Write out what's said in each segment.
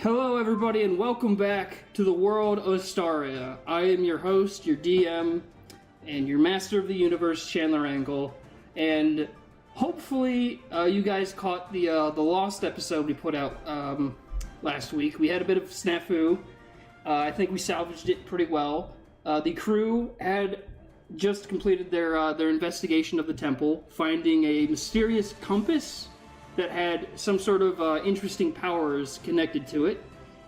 Hello, everybody, and welcome back to the World of Astaria. I am your host, your DM, and your master of the universe, Chandler Angle. And hopefully, you guys caught the Lost episode we put out last week. We had a bit of snafu. I think we salvaged it pretty well. The crew had just completed their investigation of the temple, finding a mysterious compass that had some sort of interesting powers connected to it.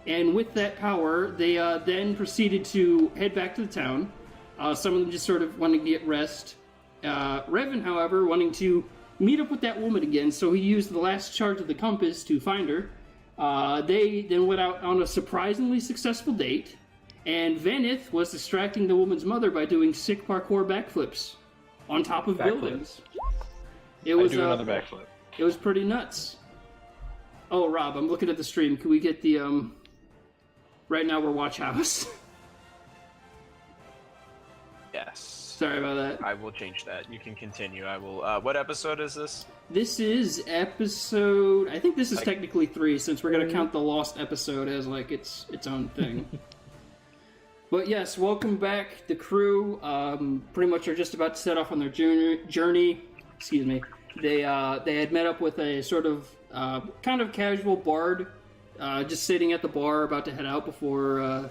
And with that power, they then proceeded to head back to the town. Some of them just sort of wanting to get rest. Revan, however, wanting to meet up with that woman again, so he used the last charge of the compass to find her. They then went out on a surprisingly successful date, and Vanith was distracting the woman's mother by doing sick parkour backflips on top of buildings. It was another backflip. It was pretty nuts. Oh, Rob, I'm looking at the stream. Can we get the, right now we're Watch House. Yes. Sorry about that. I will change that. You can continue. I will, what episode is this? This is episode, I think this is technically 3, since we're going to count the Lost episode as, like, its own thing. But yes, welcome back. The crew, pretty much are just about to set off on their journey. Excuse me. They had met up with a sort of kind of casual bard, just sitting at the bar, about to head out before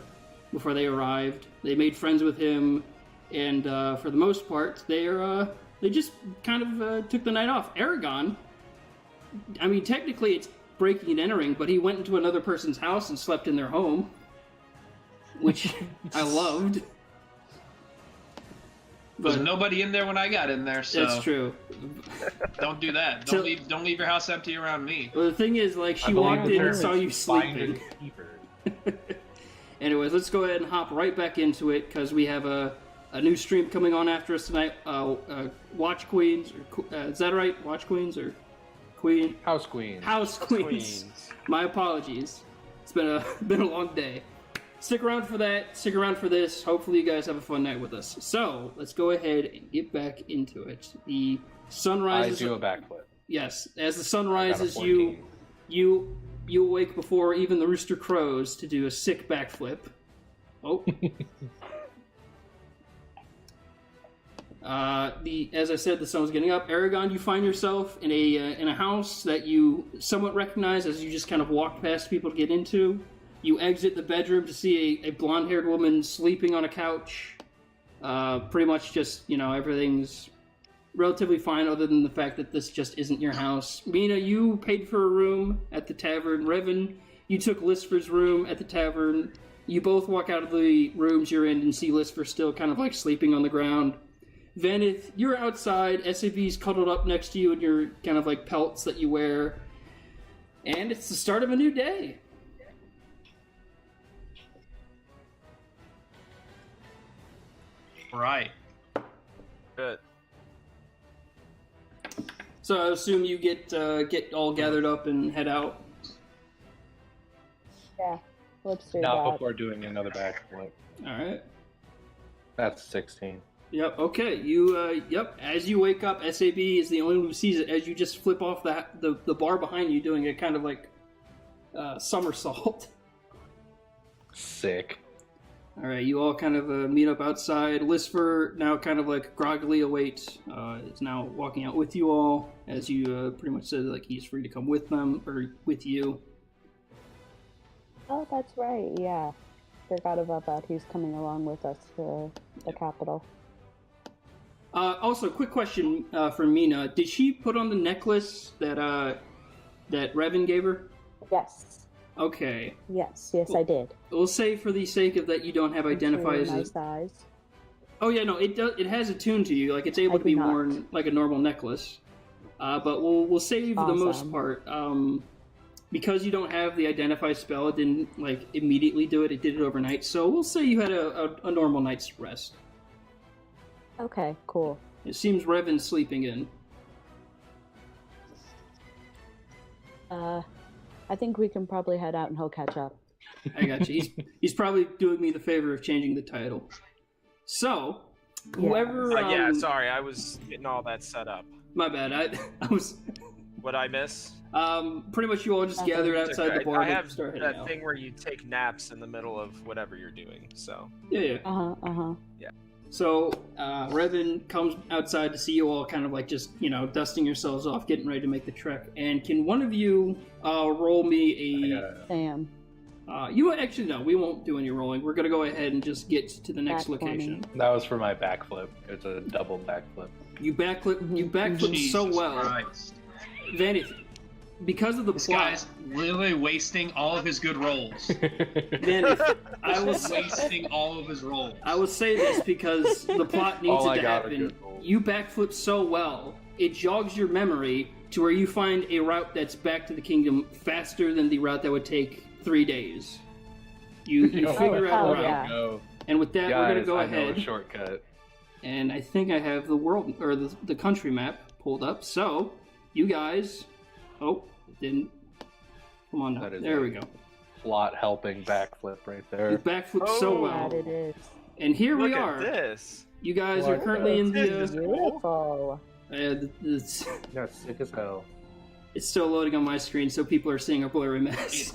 they arrived. They made friends with him, and for the most part, they just kind of took the night off. Aragon, I mean, technically it's breaking and entering, but he went into another person's house and slept in their home, which I loved. There's nobody in there when I got in there, so that's true. Don't do that. Don't leave your house empty around me. Well, the thing is, like, she walked in and saw you sleeping. Anyways, let's go ahead and hop right back into it, because we have a new stream coming on after us tonight. Watch Queens, or, is that right? Watch Queens or Queen? House Queens. House Queens. My apologies. It's been a long day. Stick around for that. Stick around for this. Hopefully you guys have a fun night with us. So, let's go ahead and get back into it. The sun rises. I do a backflip. Yes. As the sun rises, you awake before even the rooster crows to do a sick backflip. Oh. As I said, the sun was getting up. Aragon, you find yourself in a house that you somewhat recognize as you just kind of walk past people to get into. You exit the bedroom to see a blonde-haired woman sleeping on a couch. Pretty much just, everything's relatively fine other than the fact that this just isn't your house. Mina, you paid for a room at the tavern. Revan, you took Lisfer's room at the tavern. You both walk out of the rooms you're in and see Lisfer still kind of like sleeping on the ground. Vanith, you're outside. SAV's cuddled up next to you in your kind of like pelts that you wear. And it's the start of a new day. Right. Good. So I assume you get all gathered up and head out. Yeah, let's do Not that. before doing another backflip. All right. That's 16. Yep. Okay. Yep. As you wake up, SAB is the only one who sees it. As you just flip off the bar behind you, doing a kind of like somersault. Sick. All right. You all kind of meet up outside. Lisfer, now kind of like groggily await, is now walking out with you all. As you pretty much said, like he's free to come with them or with you. Oh, that's right, yeah. Forgot about that. He's coming along with us to the capital. Also, quick question for Mina. Did she put on the necklace that Revan gave her? Yes. Okay. Yes, I did. We'll say for the sake of that you don't have identifiers. Nice eyes. Oh yeah, no, it does. It has attuned to you, like it's able to be worn like a normal necklace. But we'll save the most part. Because you don't have the identify spell, it didn't like immediately do it. It did it overnight. So we'll say you had a normal night's rest. Okay, cool. It seems Revan's sleeping in. I think we can probably head out and he'll catch up. I got you. He's probably doing me the favor of changing the title. So, whoever... yeah, sorry, I was getting all that set up. My bad. I was... What I miss? Pretty much you all just gathered outside the bar I to have start heading that out. thing where you take naps in the middle of whatever you're doing. So Yeah. yeah. So Revan comes outside to see you all, kind of like just dusting yourselves off, getting ready to make the trek. And can one of you roll me a? Sam. You actually no, we won't do any rolling. We're gonna go ahead and just get to the next Back 20. location. That was for my backflip. It's a double backflip. You backflip so Jesus well. Christ. Then because of the This plot, guy's literally wasting all of his good rolls. then I will Wasting all of his rolls. I will say this because the plot needs All it I to got are happen. good rolls. You backflip so well, it jogs your memory to where you find a route that's back to the kingdom faster than the route that would take 3 days. You figure out a hell route, yeah. No. and with that, we're gonna go I know ahead. a shortcut. And I think I have the world or the country map pulled up. So you guys, it didn't. Come on now. That is There a- we go. Plot helping backflip right You there. backflip so Oh, well. That it is. And here Look we at are. this. You guys What are currently in This is the. Beautiful. It's Yeah, sick as hell. still loading on my screen, so people are seeing a blurry mess.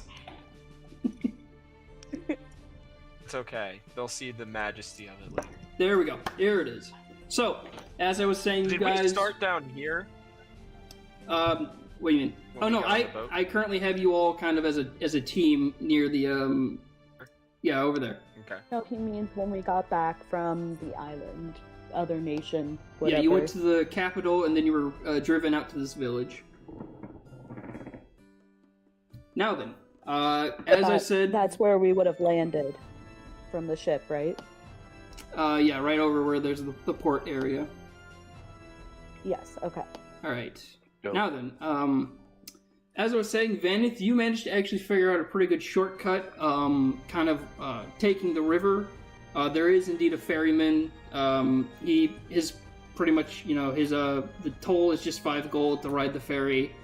It's okay. They'll see the majesty of it later. There we go. Here it is. So, as I was saying, you Did guys. we start down here? What do you mean? When Oh we no, got on the boat? I currently have you all kind of as a team near the yeah, over there. Okay. No, he means when we got back from the island, other nation, whatever. Yeah, you went to the capital and then you were driven out to this village. Now then, as I said, That's where we would have landed from the ship, right? yeah, right over where there's the port area. Yes, okay. All right. Go. Now then, as I was saying, Vanith, you managed to actually figure out a pretty good shortcut, kind of taking the river. There is indeed a ferryman. His pretty much, his the toll is just 5 gold to ride the ferry.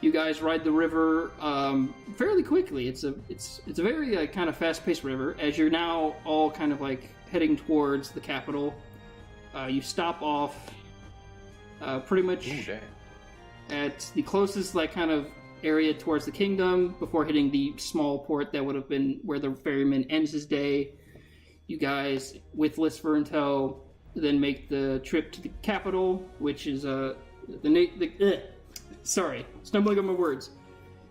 You guys ride the river fairly quickly. It's a very kind of fast-paced river. As you're now all kind of like heading towards the capital, you stop off pretty much Ooh, damn. at the closest kind of area towards the kingdom before hitting the small port that would have been where the ferryman ends his day. You guys, with Lisfer in tow, then make the trip to the capital, which is sorry, stumbling on my words.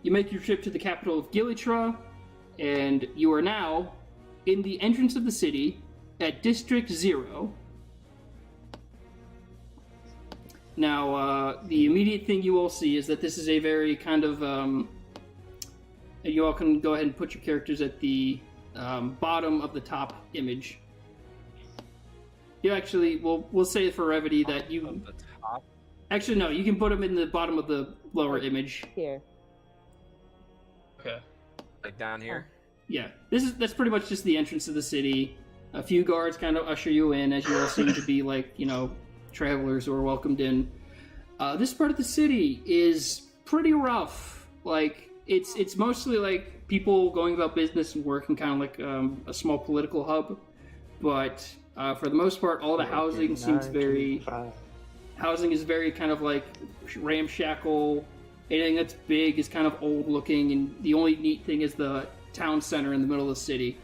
You make your trip to the capital of Gilitra, and you are now in the entrance of the city at District 0. Now, the immediate thing you all see is that this is a very kind of, you all can go ahead and put your characters at the bottom of the top image. You actually, we'll say for brevity that you... Of the top. Actually, no, you can put them in the bottom of the lower image. Here. Okay. Like down here. Yeah, that's pretty much just the entrance of the city. A few guards kind of usher you in, as you all seem to be travelers who are welcomed in. This part of the city is pretty rough. Like it's mostly like people going about business and working, kind of like a small political hub. But for the most part, all the housing seems very. Housing is very kind of like ramshackle. Anything that's big is kind of old looking, and the only neat thing is the town center in the middle of the city.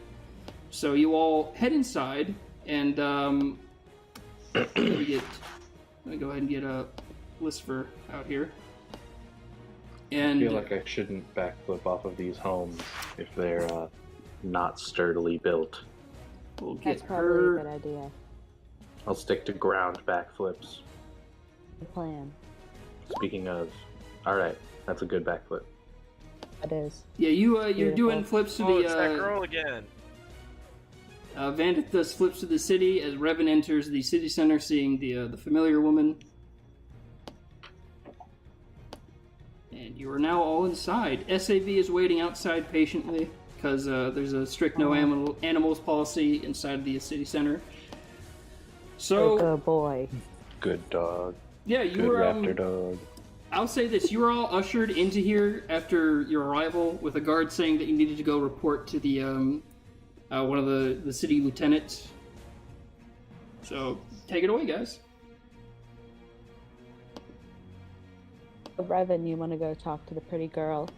So you all head inside, and let me go ahead and get a Lisfer out here. I And feel like I shouldn't backflip off of these homes if they're not sturdily built. we'll get That's probably her. a good idea. I'll stick to ground backflips. Good plan. Speaking of, alright, that's a good backflip. It is. Yeah, you're Beautiful. doing flips to Oh, the. it's that girl again. Vandith does flips to the city as Revan enters the city center, seeing the familiar woman. And you are now all inside. SAV is waiting outside patiently because there's a strict no animals policy inside of the city center. So Good boy. Good dog. yeah, you Good were. raptor dog. I'll say this: you were all ushered into here after your arrival with a guard saying that you needed to go report to the one of the city lieutenants. So take it away, guys. Revan, you want to go talk to the pretty girl?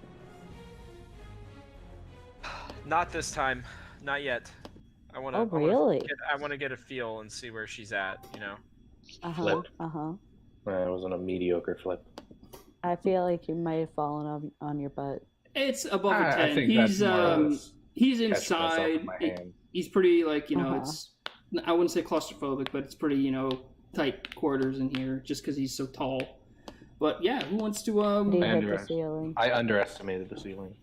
Not this time. Not yet. I want to. Oh, really? I want to get a feel and see where she's at. You know. Uh-huh, uh-huh. It wasn't a mediocre flip. I feel like you might have fallen on your butt. It's above a 10. I think He's that's more or less he's catching myself inside. with my hand. He's pretty like, you know, Uh-huh. it's I wouldn't say claustrophobic, but it's pretty, you know, tight quarters in here just because he's so tall. But yeah, who wants to He hit the underestimated. ceiling. I underestimated the ceiling.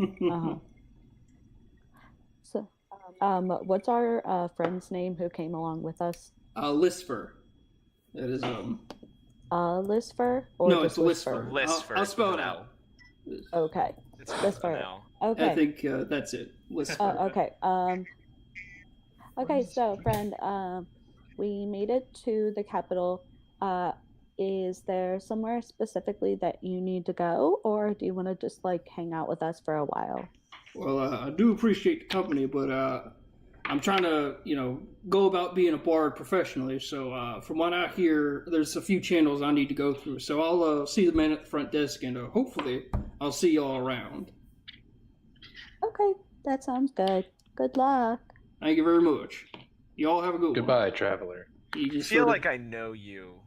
Uh-huh. So, what's our friend's name who came along with us? Lisfer. That is Lisfer? Or no, just it's Lisfer. Lisfer. I'll spell with it an out. L. Okay. It's Lisfer. an L. Okay. I think that's it. Lisfer. Okay. Okay, so friend, we made it to the capital. Is there somewhere specifically that you need to go, or do you want to just like hang out with us for a while? Well, I do appreciate the company, but I'm trying to, you know, go about being a bard professionally. So from what I hear, there's a few channels I need to go through. So I'll see the man at the front desk, and hopefully I'll see y'all around. Okay, that sounds good. Good luck. Thank you very much. Y'all have a good one. Goodbye, traveler. You I just feel sort of- like I know you.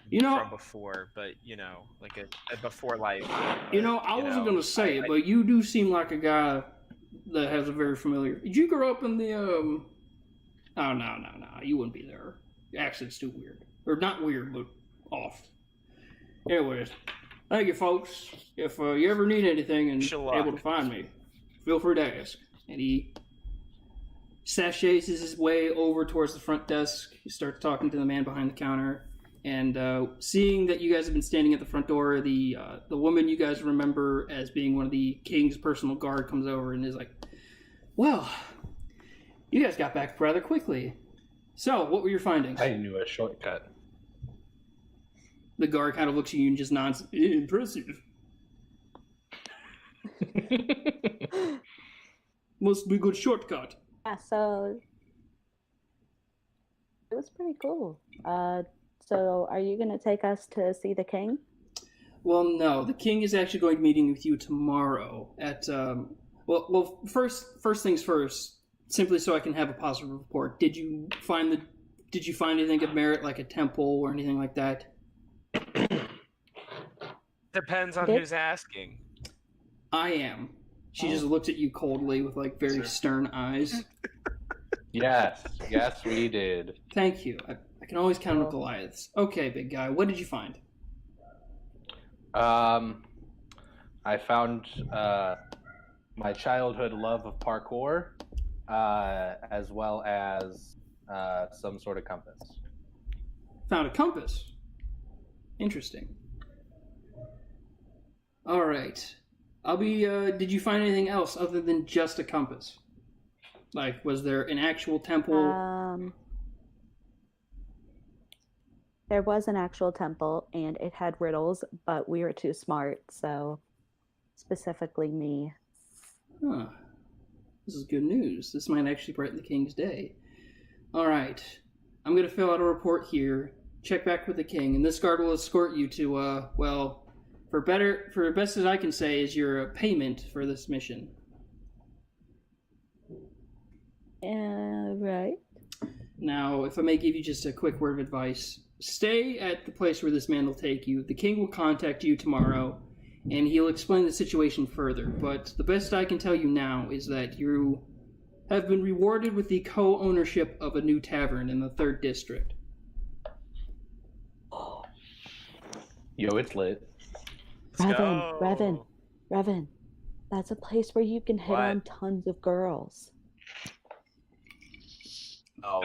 You know- from before, but you know, like a before life. You know, I wasn't going to say it, but you do seem like a guy that has a very familiar... Did you grow up in the, Oh, no. You wouldn't be there. Your accent's too weird. Or not weird, but off. Anyways, thank you, folks. If you ever need anything and able to find me, feel free to ask. And he sachets his way over towards the front desk. He starts talking to the man behind the counter. And seeing that you guys have been standing at the front door, the woman you guys remember as being one of the king's personal guard comes over and is like, "Well, you guys got back rather quickly. So, what were your findings?" I knew a shortcut. The guard kind of looks at you and just nods. "Impressive. Must be a good shortcut." Yeah, so it was pretty cool. So are you going to take us to see the king? Well, no. The king is actually going to be meeting with you tomorrow at, well, first things first, simply so I can have a positive report. Did you find anything of merit, like a temple or anything like that? Depends on who's asking. I am. She just looks at you coldly with, like, very stern eyes. Yes, we did. Thank you. I can always count on Goliaths. Okay, big guy. What did you find? I found my childhood love of parkour, as well as some sort of compass. Found a compass. Interesting. All right. Did you find anything else other than just a compass? Like, was there an actual temple? There was an actual temple, and it had riddles, but we were too smart, so specifically me. Huh. This is good news. This might actually brighten the king's day. All right. I'm going to fill out a report here, check back with the king, and this guard will escort you to, well, for best as I can say, is your payment for this mission. Right. Now, if I may give you just a quick word of advice, stay at the place where this man will take you. The king will contact you tomorrow, and he'll explain the situation further. But the best I can tell you now is that you have been rewarded with the co-ownership of a new tavern in the 3rd District. Yo, it's lit. Revan, that's a place where you can hit on tons of girls. Oh,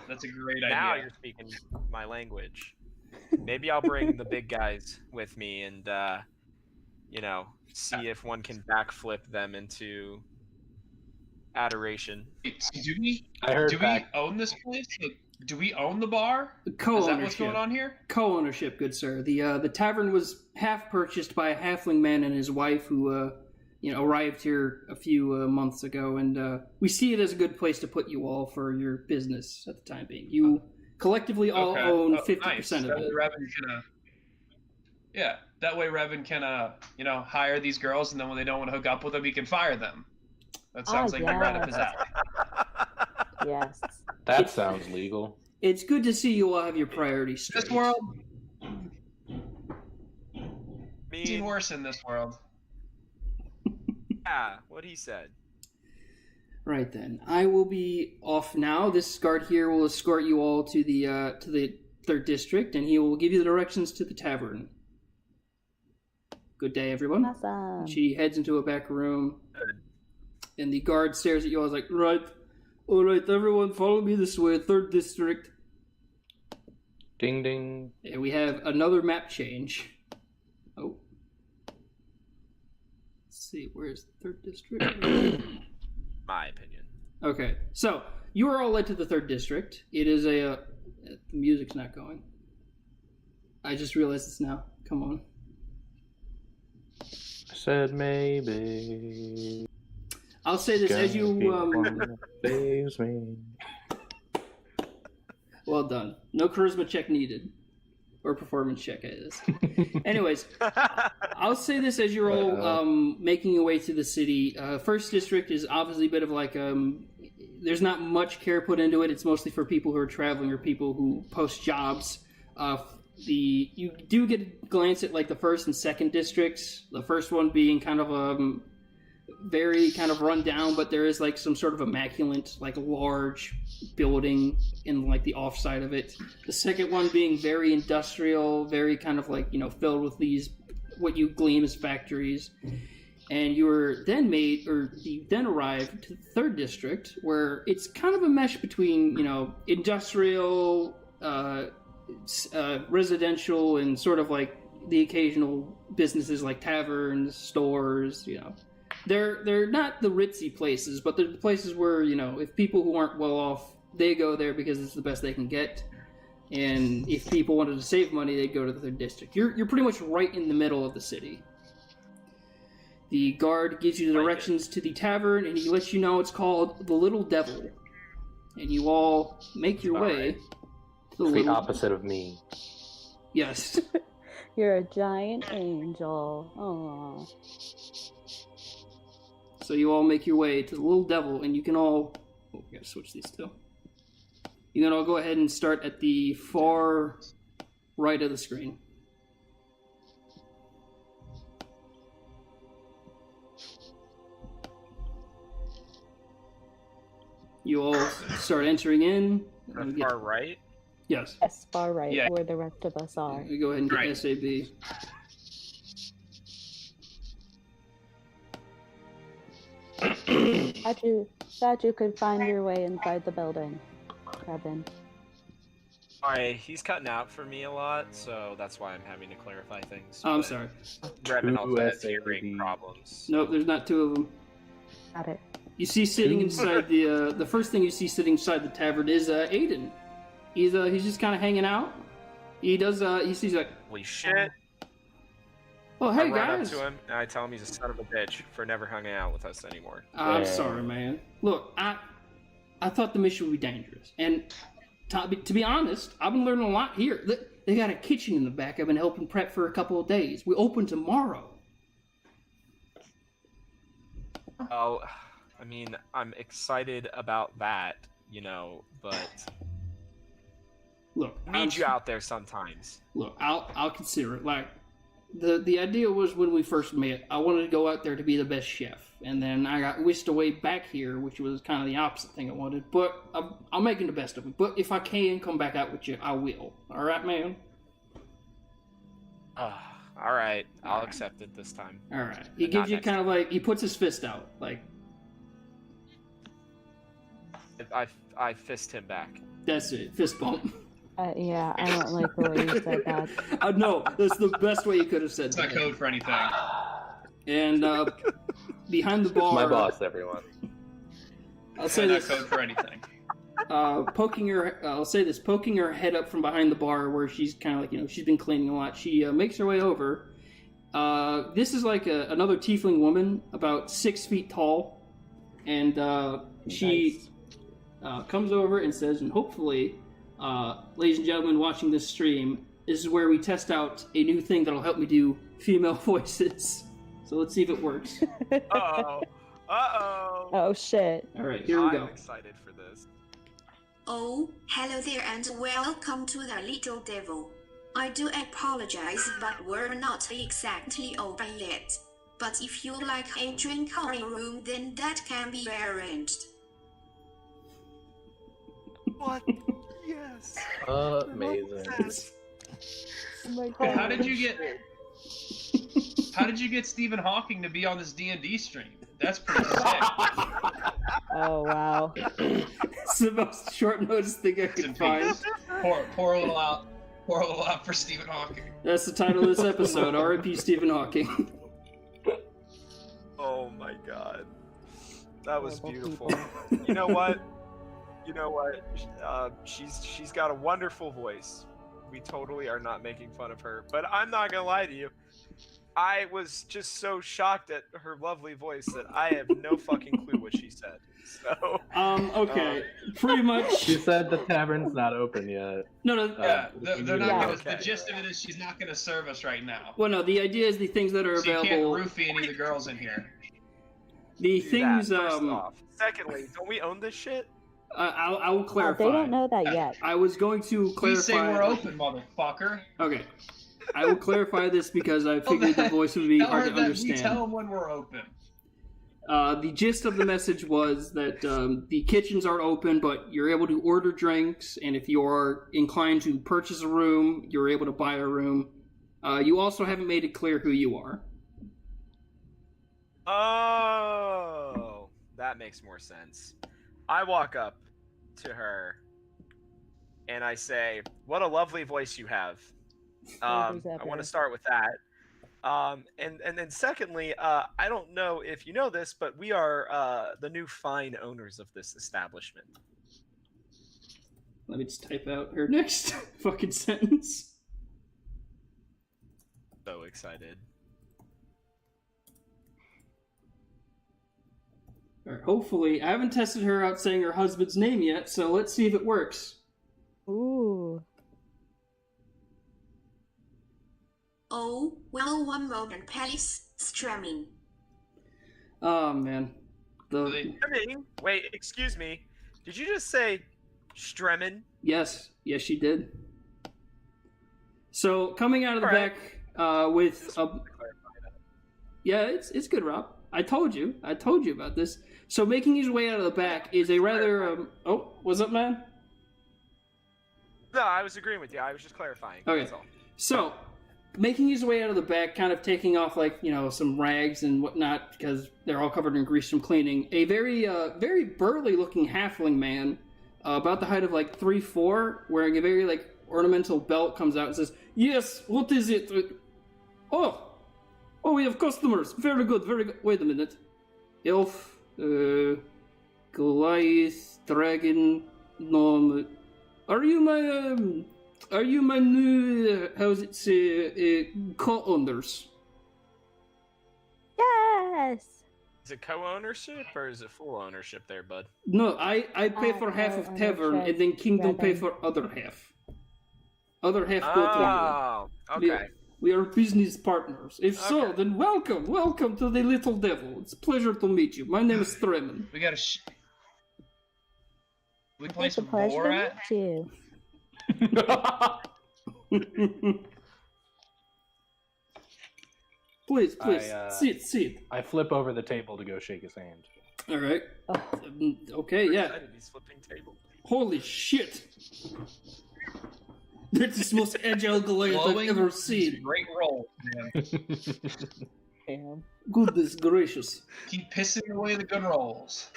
That's a great idea. now you're speaking my language. Maybe I'll bring the big guys with me and, see if one can backflip them into adoration. Do we own this place? Like, do we own the bar? Co-ownership. Is that what's going on here? Co-ownership, good sir. The tavern was half purchased by a halfling man and his wife who arrived here a few months ago, and we see it as a good place to put you all for your business at the time being. You collectively all own 50% of it. Yeah, that way Revan can, hire these girls, and then when they don't want to hook up with them, he can fire them. That sounds like right up his alley. Yes. That sounds legal. It's good to see you all have your priorities straight. This world... It's worse in this world. Yeah, what he said. Right then, I will be off now. This guard here will escort you all to the 3rd District, and he will give you the directions to the tavern. Good day, everyone. Awesome. She heads into a back room, and the guard stares at you all like, right, all right, everyone, follow me this way, 3rd District. Ding, ding. And we have another map change. Oh. Let's see, where's the 3rd District? My opinion. Okay, so you are all led to the 3rd District. It is the music's not going. I just realized this now. Come on. I said maybe. I'll say this as you. Saves me. Well done. No charisma check needed. Or performance check, it is. Anyways, I'll say this as you're all making your way through the city. 1st District is obviously a bit of like there's not much care put into it. It's mostly for people who are traveling or people who post jobs. You do get a glance at like the 1st and 2nd districts. The first one being kind of very kind of run down, but there is like some sort of immaculate, like large building in like the offside of it. The second one being very industrial, very kind of like, filled with these what you glean as factories. And you then arrived to the 3rd District, where it's kind of a mesh between, industrial, residential, and sort of like the occasional businesses like taverns, stores, They're not the ritzy places, but they're the places where, if people who aren't well off, they go there because it's the best they can get. And if people wanted to save money, they'd go to the 3rd District. You're pretty much right in the middle of the city. The guard gives you the directions to the tavern, and he lets you know it's called the Little Devil. And you all make your way to the opposite of me. Yes. You're a giant angel. Aww. So you all make your way to the Little Devil, and you can all... Oh, we gotta switch these two. You can all go ahead and start at the far right of the screen. You all start entering in. Far right? Yes. Yes, far right, where the rest of us are. You go ahead and get SAB. Glad you could find your way inside the building, Kevin. Alright, he's cutting out for me a lot, so that's why I'm having to clarify things. Oh, I'm sorry. Revan also has hearing problems. Nope, there's not two of them. Got it. You see sitting inside the first thing you see sitting inside the tavern is Aiden. He's just kind of hanging out. He sees like, holy shit. Oh, hey, I run guys. up to him, and I tell him he's a son of a bitch for never hanging out with us anymore. I'm sorry, man. Look, I thought the mission would be dangerous. And to be honest, I've been learning a lot here. They got a kitchen in the back I've been helping prep for a couple of days. We open tomorrow. Oh, I mean, I'm excited about that, but... Look, need you out there sometimes. Look, I'll consider it. Like, the idea was when we first met, I wanted to go out there to be the best chef, and then I got whisked away back here, which was kind of the opposite thing I wanted. But I'm making the best of it. But if I can come back out with you, I will. All right, man. All right, I'll accept it this time. All right. He gives you kind of like, he puts his fist out, like. I fist him back. That's it. Fist bump. Yeah, I don't like the way you said that. No, that's the best way you could have said it's that. It's not code for anything. And behind the bar... My boss, everyone. I'll say this. Not code for anything. I'll say this. Poking her head up from behind the bar where she's kind of like, she's been cleaning a lot. She makes her way over. This is like another tiefling woman, about 6 feet tall. And she comes over and says, and hopefully... ladies and gentlemen watching this stream, this is where we test out a new thing that'll help me do female voices. So let's see if it works. Uh-oh. Uh-oh. Oh shit. All right, here we go. I'm excited for this. Oh, hello there and welcome to the Little Devil. I do apologize, but we're not exactly open yet. But if you like a drink or a room, then that can be arranged. What? Yes. Amazing. Oh my Hey, god. how did you get Stephen Hawking to be on this D&D stream? That's pretty sick. Oh wow. It's the most short notice thing I could find. Pour a little out for Stephen Hawking. That's the title of this episode, R.I.P. Stephen Hawking. Oh my god. That was Horrible beautiful. people. You know what? She's got a wonderful voice. We totally are not making fun of her, but I'm not gonna lie to you. I was just so shocked at her lovely voice that I have no fucking clue what she said. So. Okay, pretty much. She said the tavern's not open yet. No. Yeah, they're not Yeah. gonna. Okay. The gist of it is she's not gonna serve us right now. Well, no. The idea is the things that are So you can't available. roofie any of the girls in here. The Do things. that, first off. Secondly, don't we own this shit? I will clarify. They don't know that yet. I was going to clarify. Please say we're open, motherfucker. Okay. I will clarify this because I figured the voice would be Tell hard her to that we understand. tell them when we're open. The gist of the message was that the kitchens are open, but you're able to order drinks, and if you are inclined to purchase a room, you're able to buy a room. You also haven't made it clear who you are. Oh, that makes more sense. I walk up to her and I say, "What a lovely voice you have." I want to start with that. And then secondly, I don't know if you know this, but we are the new fine owners of this establishment. Let me just type out her next fucking sentence. So excited. Alright, hopefully, I haven't tested her out saying her husband's name yet, so let's see if it works. Ooh. Oh, well, one moment, please. Strumming. Oh man. Stremming? Wait, excuse me. Did you just say Stremmen? Yes, she did. So coming out of the Alright. back with Just a wanted to clarify that. yeah, it's good, Rob. I told you about this. So making his way out of the back is a rather oh, what's up, man? No, I was agreeing with you. I was just clarifying. Okay. That's all. So making his way out of the back, kind of taking off some rags and whatnot because they're all covered in grease from cleaning. A very very burly looking halfling man, about the height of 3'4", wearing a very ornamental belt, comes out and says, "Yes, what is it? Oh, we have customers. Very good, very good. Wait a minute. Elf, Goliath, dragon, gnome. Are you my new, how's it say, co-owners?" Yes. Is it co-ownership or is it full ownership there, bud? No, I pay for half of tavern, and then Kingdom pay for other half. Other half go to Oh, you. okay. We are business partners. If so, Okay. then welcome to the Little Devil. It's a pleasure to meet you. My name is Stremen. We got we play It's a some pleasure to Borat. meet you. Please, I, sit. I flip over the table to go shake his hand. All right. Oh. Okay, yeah. Excited, he's flipping table. Holy shit! That's the most agile Goliath I've Glowing ever seen. Great roll, man. Damn. Goodness gracious. Keep pissing away the good rolls.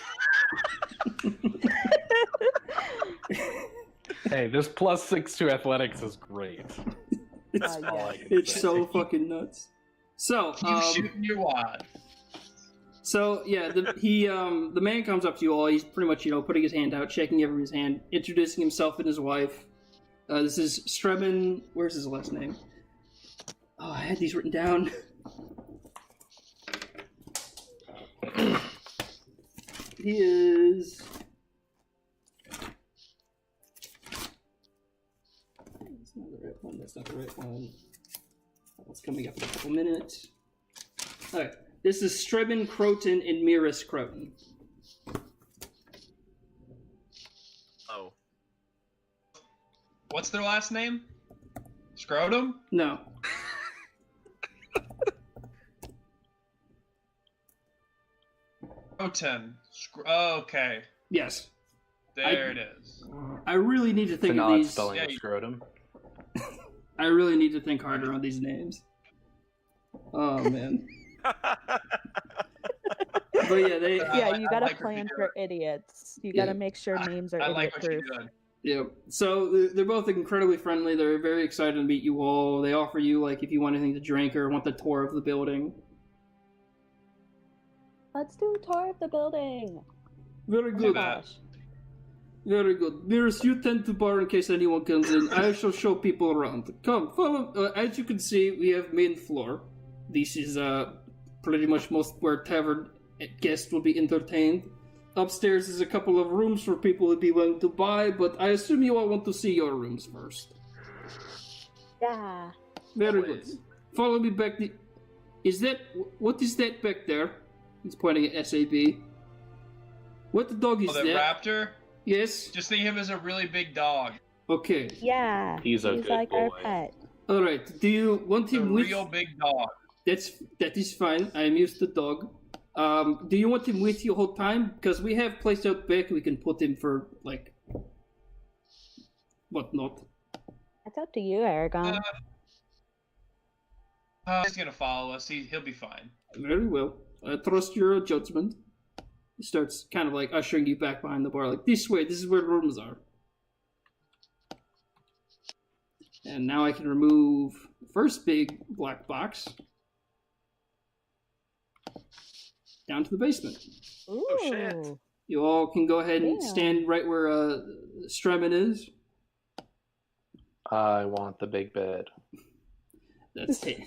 Hey, this +6 to athletics is great. That's all I can It's say. so fucking nuts. So, Keep shooting your wad. So yeah, the man comes up to you all. He's pretty much putting his hand out, shaking everybody's hand, introducing himself and his wife. This is Stremen. Where's his last name? Oh, I had these written down. He is. That's not the right one. That's that's not the right one. That's coming up in a couple minutes. Alright, this is Strebin Croton and Miris Croton. Oh. What's their last name? Scrotum? No. Croton. Okay. Yes. There it is. I really need to It's think an of odd these. spelling Yeah, of scrotum. I really need to think harder on these names. Oh man. But yeah, they. Yeah, you gotta like what plan you're for idiots. You Yeah. gotta make sure names are I like what you're idiot-proof. doing. Yeah. So they're both incredibly friendly. They're very excited to meet you all. They offer you like if you want anything to drink or want the tour of the building. Let's do a tour of the building. Very Oh my good. that. gosh. Very good. Miris, you tend to bar in case anyone comes in. I shall show people around. Come, follow. As you can see, we have main floor. This is pretty much most where tavern guests will be entertained. Upstairs is a couple of rooms for people who'd be willing to buy, but I assume you all want to see your rooms first. Yeah. Very Always. good. Follow me back. What is that back there? He's pointing at SAB. What the dog is Oh, the that? raptor? Yes. Just think of him as a really big dog. Okay. Yeah. He's a good like our boy. pet. All right. Do you want He's a him with? real big dog. That is fine. I am used to dog. Do you want him with you whole time? Because we have place out back. We can put him for like whatnot. It's up to you, Aragon. He's gonna follow us. He'll be fine. Very well. I trust your judgment. He starts kind of like ushering you back behind the bar, like this way. This is where the rooms are. And now I can remove the first big black box down to the basement. Ooh. shit. You all can go ahead and Damn. stand right where Stremin is. I want the big bed. That's it.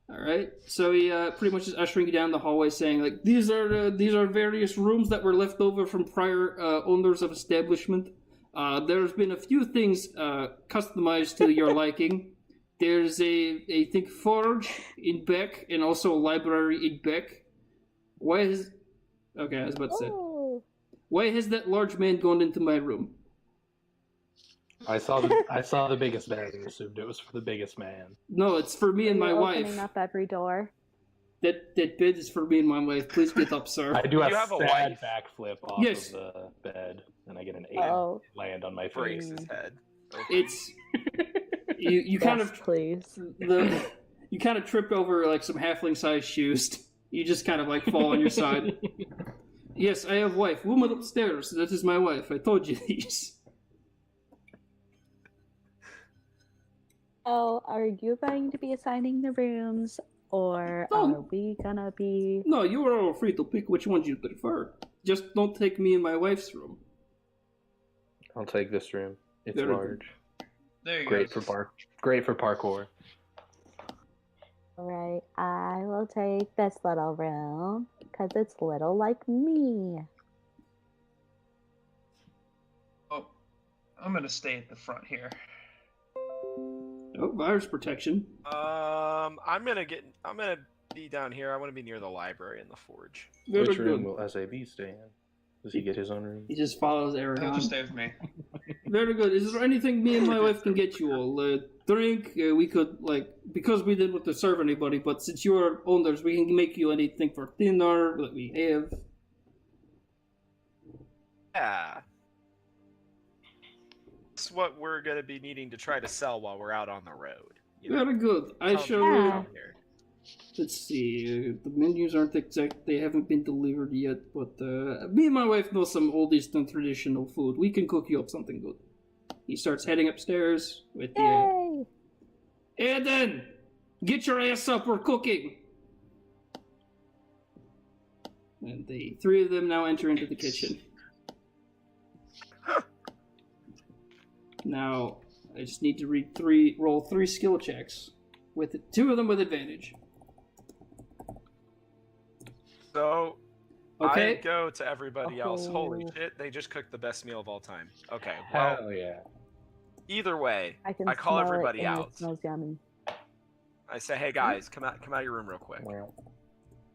All right. So he pretty much is ushering you down the hallway, saying like, "These are various rooms that were left over from prior owners of establishment. There's been a few things customized to your liking. There's I think forge in Beck and also a library in Beck. Why is okay? I was about to say, Ooh. why has that large man gone into my room? I saw the biggest bed and assumed it was for the biggest man. No, it's for me and Are my you wife. opening up every door. That bed is for me and my wife. Please get up, sir. I do You a have a sad wife? backflip off Yes. of the bed, and I get an 8 Oh. land on my Breaks face. his head. It's you kind Yes, of please. you kind of trip over like some halfling sized shoes. You just kind of like fall on your side. Yes, I have wife. Woman upstairs. That is my wife. I told you these. Oh, are you going to be assigning the rooms, or No. are we gonna be? No, you are all free to pick which ones you prefer. Just don't take me in my wife's room. I'll take this room. It's Very large. There you Great go. for Great for parkour. All right, I will take this little room because it's little like me. Oh, I'm gonna stay at the front here. Oh, virus protection. I'm gonna be down here. I want to be near the library and the forge. Very Which room good. will SAB stay in? Does he get his own room? He just follows He'll Aragon. just stay with me. Very good. Is there anything me and my wife can get you all? Drink? We could, like, because we didn't want to serve anybody, but since you are owners, we can make you anything for dinner that we have. Yeah. It's what we're gonna be needing to try to sell while we're out on the road. You know, Very good. I tell shall. people Yeah. down here. Let's see. The menus aren't exact. They haven't been delivered yet, but me and my wife know some old Eastern traditional food. We can cook you up something good. He starts heading upstairs with the. Yay! Eden! Get your ass up, we're cooking! And the three of them now enter into the kitchen. Now, I just need to roll three skill checks. With two of them with advantage. So Okay? I go to everybody else. Holy Oh. shit! They just cooked the best meal of all time. Okay. Well, Hell yeah. Either way, I can I call smell everybody it, and out. It smells yummy. I say, hey guys, come out of your room real quick.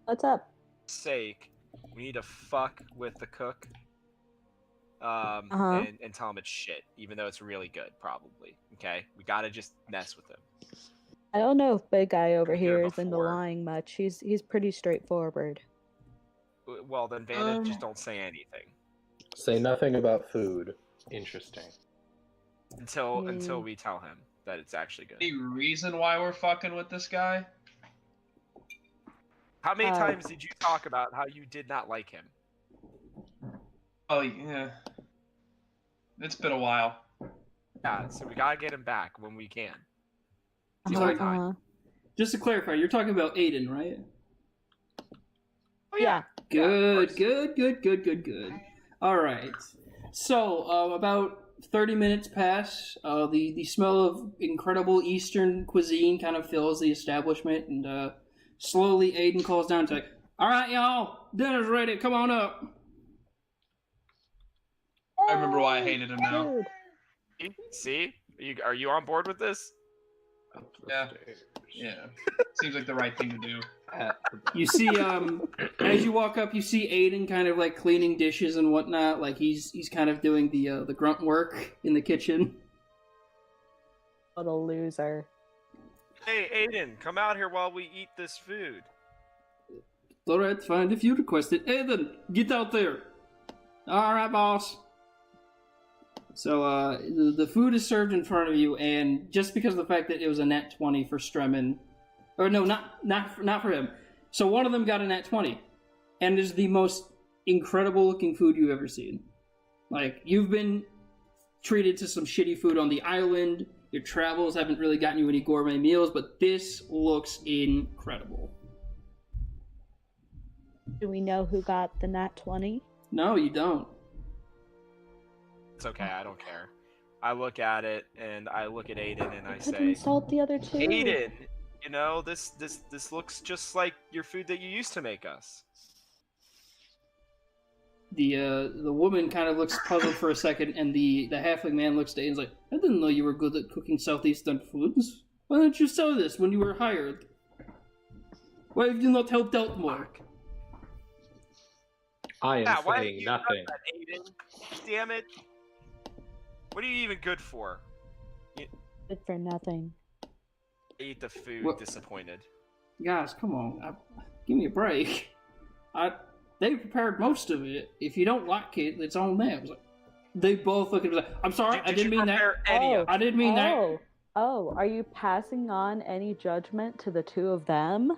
What's up? Sake, we need to fuck with the cook. Uh-huh. And tell him it's shit, even though it's really good, probably. Okay? We gotta just mess with him. I don't know if big guy over Been here here is into before. lying much. He's pretty straightforward. Well, then, Vanna, just don't say anything. Say nothing about food. Interesting. Until we tell him that it's actually good. Any reason why we're fucking with this guy? How many times did you talk about how you did not like him? Oh, yeah. It's been a while. Yeah, so we gotta get him back when we can. It's Uh-huh. only time. Just to clarify, you're talking about Aiden, right? Oh, Yeah. Good, Yeah, good. All right. So, about 30 minutes pass. The smell of incredible Eastern cuisine kind of fills the establishment, and slowly Aiden calls down to like, "All right, y'all, dinner's ready. Come on up." I remember why I hated him now. Dude. See? Are you on board with this? Yeah. Yeah. Seems like the right thing to do. You see, as you walk up, you see Aiden kind of like cleaning dishes and whatnot. Like he's kind of doing the grunt work in the kitchen. What a loser. Hey, Aiden, come out here while we eat this food. All right, fine. If you request it, Aiden, get out there. All right, boss. So the food is served in front of you, and just because of the fact that it was a nat 20 for Stremin, or no, not for him. So one of them got a nat 20, and it is the most incredible looking food you've ever seen. Like, you've been treated to some shitty food on the island. Your travels haven't really gotten you any gourmet meals, but this looks incredible. Do we know who got the nat 20? No, you don't. It's okay, I don't care. I look at it, and I look at Aiden, and I Could say, insult the other two. Aiden, you know, this looks just like your food that you used to make us. The woman kind of looks puzzled for a second, and the halfling man looks at Aiden and is like, "I didn't know you were good at cooking southeastern foods. Why didn't you sell this when you were hired? Why have you not helped out more?" I am Yeah, why saying you nothing. done that, Aiden? Damn it! What are you even good for? Good for nothing. Eat the food, What? disappointed. Guys, come on, give me a break. They prepared most of it. If you don't like it, it's on them. Like, they both look at me like, "I'm sorry, I didn't mean that. I didn't mean that." Oh, are you passing on any judgment to the two of them?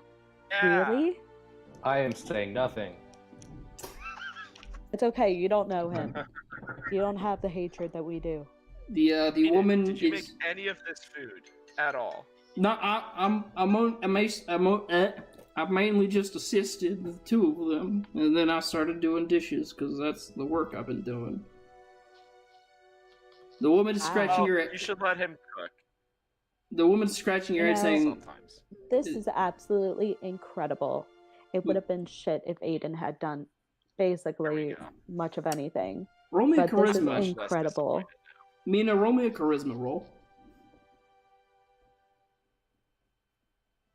Yeah. Really? I am saying nothing. It's okay, you don't know him. You don't have the hatred that we do. The Aiden, woman did you is make any of this food at all? no. I've mainly just assisted the two of them, and then I started doing dishes because that's the work I've been doing. The woman is scratching her head. You should let him cook The woman's scratching her head, No. saying, sometimes. This is absolutely incredible. It would have been shit if Aiden had done basically go. much of anything. "Roll me a But this is charisma." incredible. Mina, roll me a charisma roll.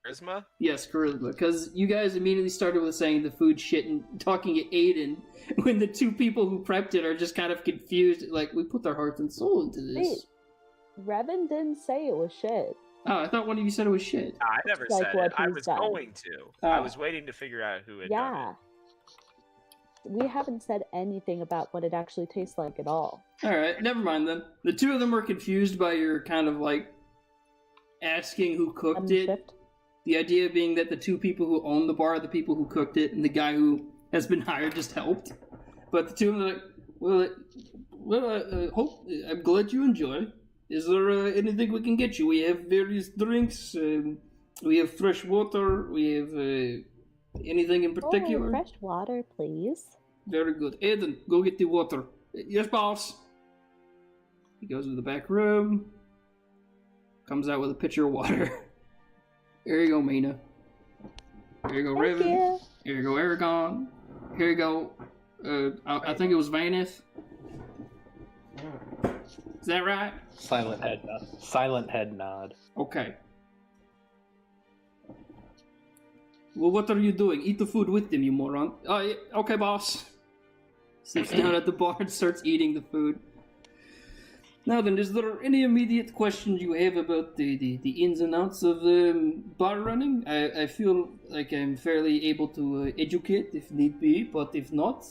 Charisma? Yes, charisma. Because you guys immediately started with saying the food shit and talking at Aiden, when the two people who prepped it are just kind of confused. Like, we put our hearts and soul into this. Wait, Revan didn't say it was shit. Oh, I thought one of you said it was shit. I never Like said what it. I he's was done. going to. Oh. I was waiting to figure out who had done Yeah. We haven't said anything about what it actually tastes like at all. Alright, never mind then. The two of them were confused by your kind of like asking who cooked it. Shift. The idea being that the two people who own the bar are the people who cooked it, and the guy who has been hired just helped. But the two of them are like, hope I'm glad you enjoy. Is there anything we can get you? We have various drinks. We have fresh water. We have anything in particular. Oh, fresh water, please. Very good. Aiden, go get the water. Yes, boss. He goes to the back room. Comes out with a pitcher of water. Here you go, Mina. Here you go, Thank Riven. you. Here you go, Aragon. Here you go. I think it was Vanith. Is that right? Silent head nod. Silent head nod. Okay. Well, what are you doing? Eat the food with them, you moron. Oh, yeah. Okay, boss. Sits down at the bar and starts eating the food. Now then, is there any immediate questions you have about the ins and outs of bar running? I feel like I'm fairly able to educate if need be, but if not,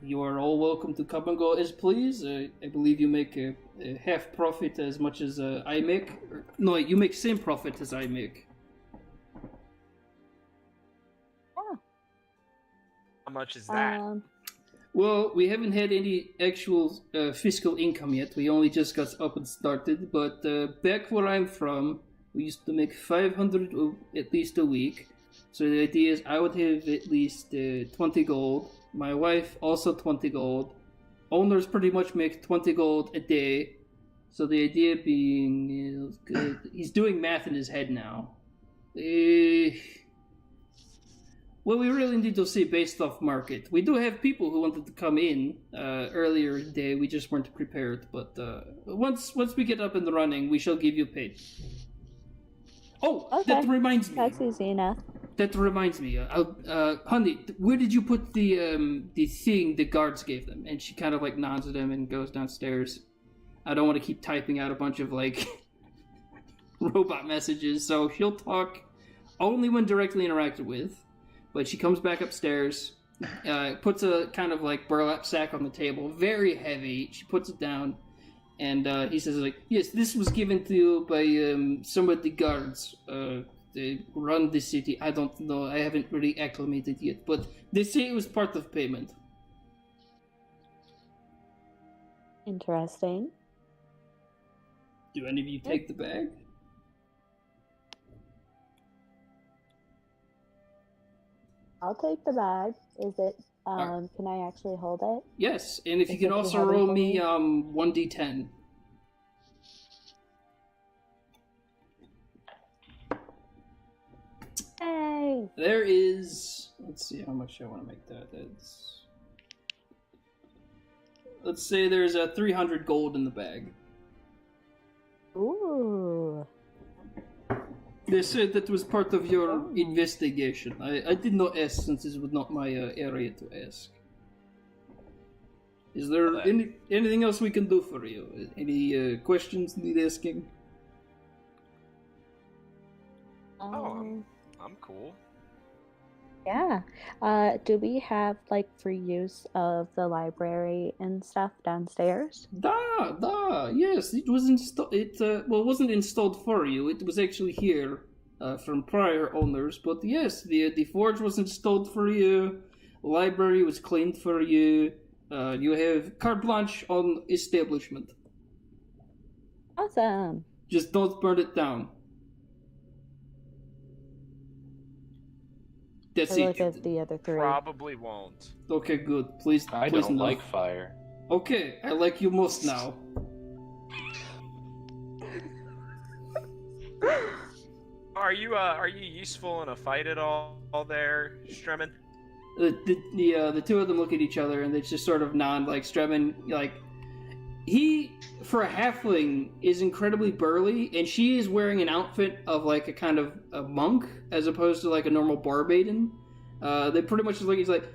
you are all welcome to come and go as please. I believe you make a half profit as much as I make. No, you make same profit as I make. How much is that? Well, we haven't had any actual fiscal income yet. We only just got up and started. But back where I'm from, we used to make 500 at least a week. So the idea is I would have at least 20 gold. My wife also 20 gold. Owners pretty much make 20 gold a day. So the idea being, he's doing math in his head now. Well, we really need to see based off market. We do have people who wanted to come in earlier today. We just weren't prepared. But once we get up and running, we shall give you paid. Oh, Okay. that reminds me. That's easy enough. That reminds me. Honey, where did you put the thing the guards gave them? And she kind of like nods at him and goes downstairs. I don't want to keep typing out a bunch of like robot messages, so she'll talk only when directly interacted with. But she comes back upstairs, puts a kind of like burlap sack on the table, very heavy. She puts it down, and he says like, "Yes, this was given to you by some of the guards. They run the city. I don't know. I haven't really acclimated yet, but they say it was part of payment." Interesting. Do any of you take the bag? I'll take the bag. Is it? Alright. Can I actually hold it? Yes, and if you Is can it too also heavy roll for me me? 1d10. Hey. There is. Let's see how much I want to make that. Let's say there's a 300 gold in the bag. Ooh. They said that was part of your Oh. investigation. I did not ask since this was not my area to ask. Is there anything else we can do for you? Any questions need asking? I'm cool. Yeah. Do we have like free use of the library and stuff downstairs? Yes, it was installed. It wasn't installed for you. It was actually here from prior owners. But yes, the forge was installed for you. Library was cleaned for you. You have carte blanche on establishment. Awesome. Just don't burn it down. That's I look it. at the other three. Probably won't. Okay, good. Please, I please don't no. like fire. Okay, I like you most now. Are you useful in a fight at all there, Stremin? The two of them look at each other and they just sort of nod. Like Stremin, like he for a halfling is incredibly burly, and she is wearing an outfit of like a kind of a monk as opposed to like a normal barmaiden. They pretty much just look. He's like,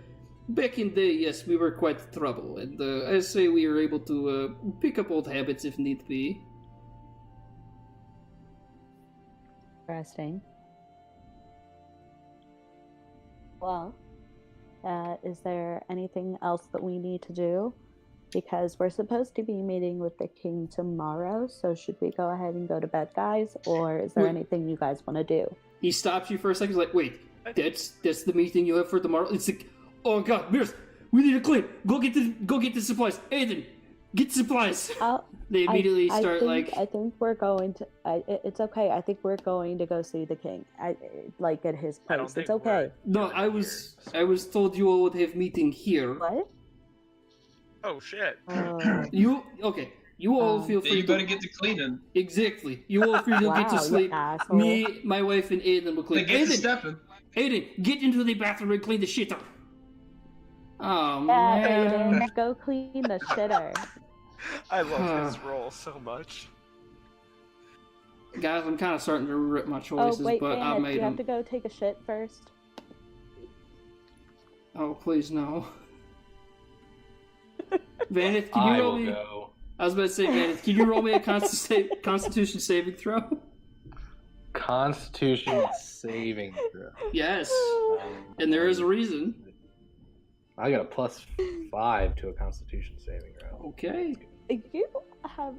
back in the day, yes, we were quite trouble, and I say we are able to pick up old habits if need be. Interesting. Well, is there anything else that we need to do? Because we're supposed to be meeting with the king tomorrow, so should we go ahead and go to bed, guys? Or is there Wait. anything you guys want to do? He stops you for a second. He's like, wait, that's the meeting you have for tomorrow? It's like, oh god, Mirth, we need to clean. Go get the supplies. Aiden, get supplies. They immediately start I think we're going to. It's okay. I think we're going to go see the king. Like at his I don't place. think It's okay. No, I was told you all would have meeting here. What? Oh shit. You all feel free You to better get to cleaning. exactly. You all free to Wow, get to you sleep. asshole. Me, my wife, and Aiden will clean. They get to Aiden, stepping. Aiden, get into the bathroom and clean the shit up. Oh Yeah, man. Aiden, go clean the shitter. I love his role so much. Guys, I'm kind of starting to regret my Oh, choices, wait, but I Vanith, made you them. have to go take a shit first. Oh, please no. Vanith, can I you roll will me? go. I was about to say, Vanith, can you roll me a Constitution saving throw? Constitution saving throw. Yes, and there is a reason. I got a +5 to a Constitution saving throw. Okay. You have.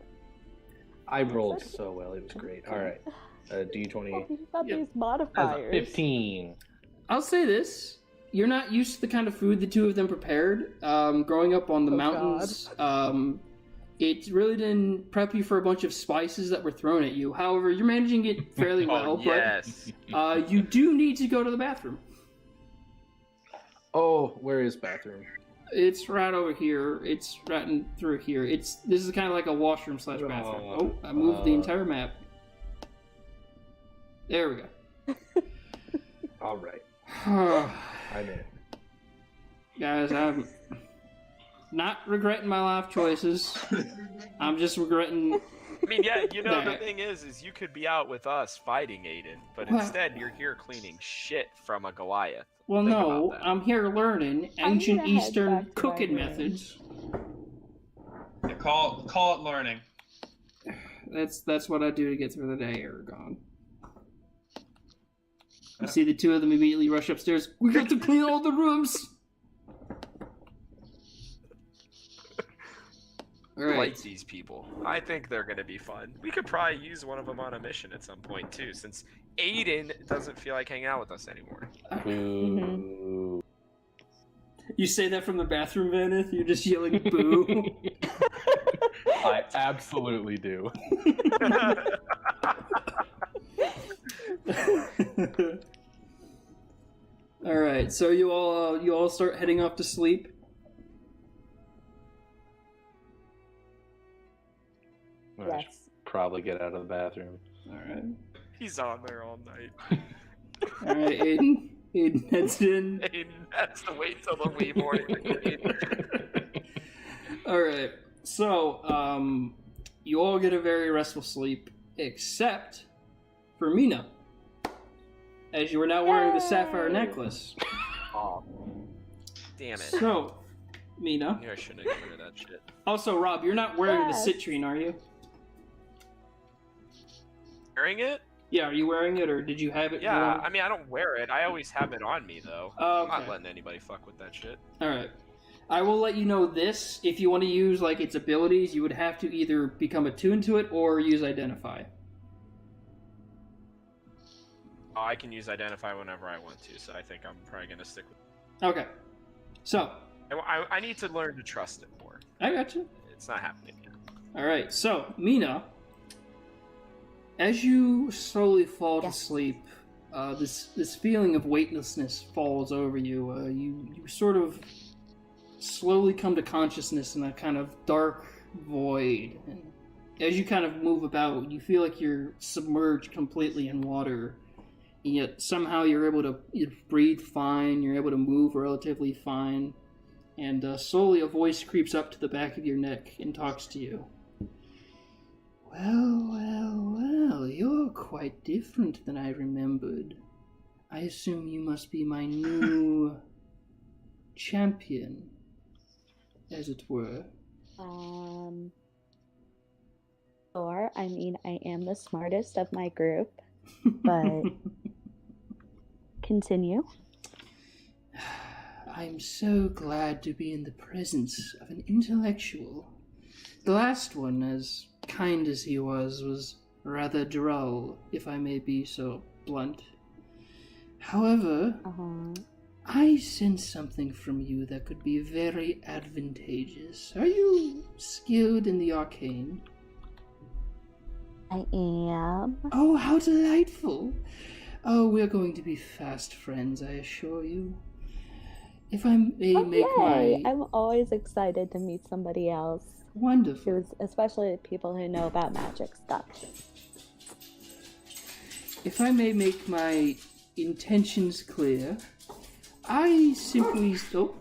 I rolled so well; it was great. All right, D20. You've got Yep. these That's a modifiers. 15. I'll say this. You're not used to the kind of food the two of them prepared. Growing up on the Oh, mountains, it really didn't prep you for a bunch of spices that were thrown at you. However, you're managing it fairly well, Oh, yes. but you do need to go to the bathroom. Oh, where is bathroom? It's right over here. It's right in through here. This is kind of like a washroom / bathroom. Oh, I moved the entire map. There we go. All right, I'm in. Guys, I'm not regretting my life choices. I'm just regretting. I mean, yeah, you know, the That. thing is you could be out with us fighting Aiden, but Well- instead you're here cleaning shit from a Goliath. Well, Think no, about that. I'm here learning I'm ancient gonna head Eastern back to my cooking room. methods. Yeah, call it learning. That's what I do to get through the day, Aragon. You see the two of them immediately rush upstairs. We got to clean all the rooms. All I like right. these people. I think they're gonna be fun. We could probably use one of them on a mission at some point too, since Aiden doesn't feel like hanging out with us anymore. Boo. You say that from the bathroom, Vanith? You're just yelling boo. I absolutely do. All right, so you all start heading off to sleep. I should Yes. probably get out of the bathroom. All right, He's on there all night. all right, Aiden. Aiden heads in. Aiden has to wait till the wee morning to clean. All right, so you all get a very restful sleep, except for Mina, as you are now wearing the sapphire Yay! necklace. Oh, damn it! So, Mina. I knew I shouldn't have given her that shit. Also, Rob, you're not wearing Yes. the citrine, are you? Wearing it? Yeah, are you wearing it, or did you have it? Yeah, worn? I mean, I don't wear it. I always have it on me, though. Oh, I'm not okay. letting anybody fuck with that shit. All right. I will let you know this. If you want to use like its abilities, you would have to either become attuned to it or use Identify. Oh, I can use Identify whenever I want to, so I think I'm probably gonna stick with. Okay. So, I need to learn to trust it more. I got you. It's not happening yet. All right. So, Mina, as you slowly fall to Yes. sleep, this feeling of weightlessness falls over you. You sort of slowly come to consciousness in a kind of dark void. And as you kind of move about, you feel like you're submerged completely in water. And yet somehow you're able to breathe fine, you're able to move relatively fine. And slowly a voice creeps up to the back of your neck and talks to you. Well, you're quite different than I remembered. I assume you must be my new champion, as it were. Or, I mean, I am the smartest of my group, but continue. I'm so glad to be in the presence of an intellectual. The last one, as kind as he was rather dull, if I may be so blunt. However, I sense something from you that could be very advantageous. Are you skilled in the arcane? I am. Oh, how delightful! Oh, we're going to be fast friends, I assure you. If I may make Yay! my... I'm always excited to meet somebody else. Wonderful. Who's, especially people who know about magic stuff. If I may make my intentions clear, I simply... Oh,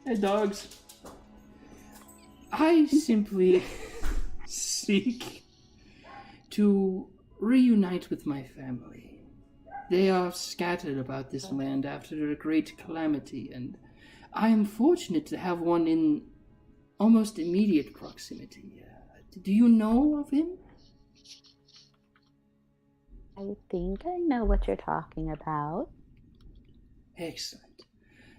hey, dogs. I simply seek to reunite with my family. They are scattered about this land after a great calamity, and I am fortunate to have one in almost immediate proximity. Do you know of him? I think I know what you're talking about. Excellent.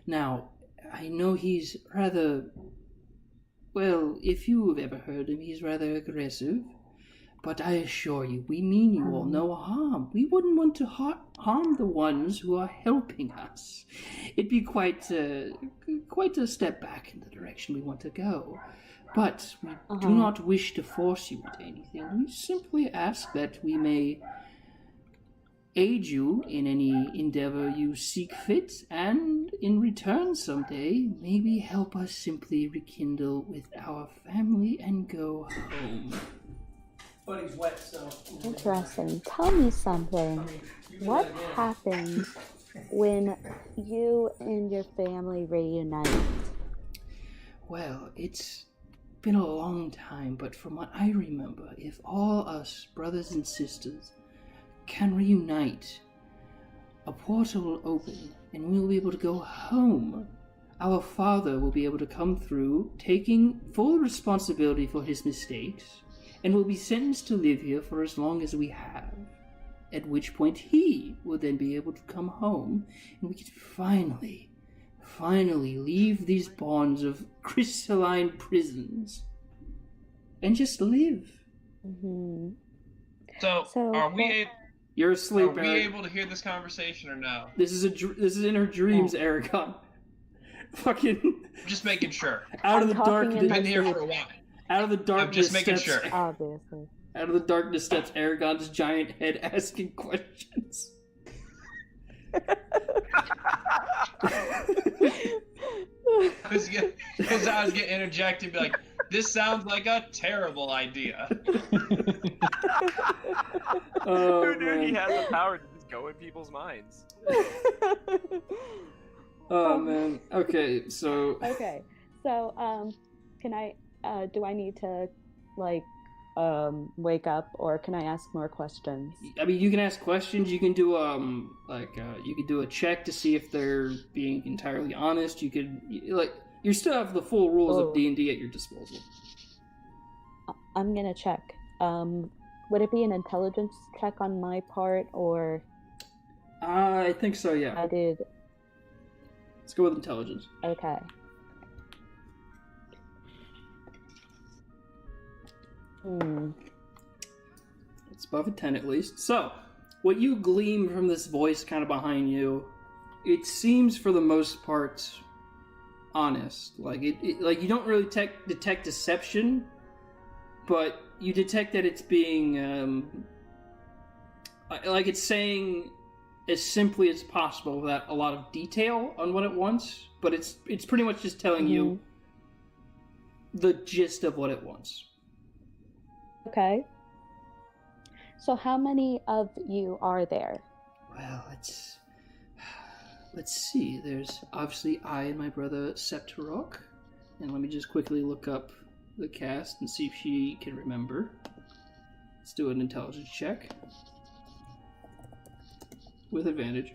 Now, I know he's rather... Well, if you've ever heard him, he's rather aggressive. But I assure you, we mean you all no harm. We wouldn't want to harm the ones who are helping us. It'd be quite a step back in the direction we want to go. But we do not wish to force you into anything. We simply ask that we may aid you in any endeavor you seek fit, and in return someday, maybe help us simply rekindle with our family and go home. Buddy's wet, so... Interesting. Tell me something. What happens when you and your family reunite? Well, it's been a long time, but from what I remember, if all us brothers and sisters can reunite, a portal will open and we'll be able to go home. Our father will be able to come through, taking full responsibility for his mistakes, and will be sentenced to live here for as long as we have. At which point he will then be able to come home, and we can finally leave these bonds of crystalline prisons and just live. Mm-hmm. So are we You're asleep, Are we Eric. able to hear this conversation or no? This is in her dreams, Aragon. Fucking I'm just making sure. out of the I'm talking darkness. in my Been here sleep. for a while. Out of the darkness. I'm just making steps, sure. Obviously. Out of the darkness steps Aragon's giant head, asking questions. Because I was getting interjected and be like, this sounds like a terrible idea. Oh, Who knew he man. had the power to just go in people's minds? Oh man. Okay, so Okay. So, can I, do I need to, like, wake up, or can I ask more questions? I mean, you can ask questions. You can do you could do a check to see if they're being entirely honest. You could you still have the full rules of D&D at your disposal. I'm gonna check. Would it be an intelligence check on my part, or I think so. Yeah. I did? Let's go with intelligence. Okay. It's above a 10 at least. So, what you glean from this voice kind of behind you, it seems for the most part honest. Like like you don't really detect deception, but you detect that it's being like it's saying as simply as possible without a lot of detail on what it wants, but it's pretty much just telling you the gist of what it wants. Okay. So how many of you are there? Well, let's see. There's obviously I and my brother Septarok, and let me just quickly look up the cast and see if she can remember. Let's do an intelligence check with advantage.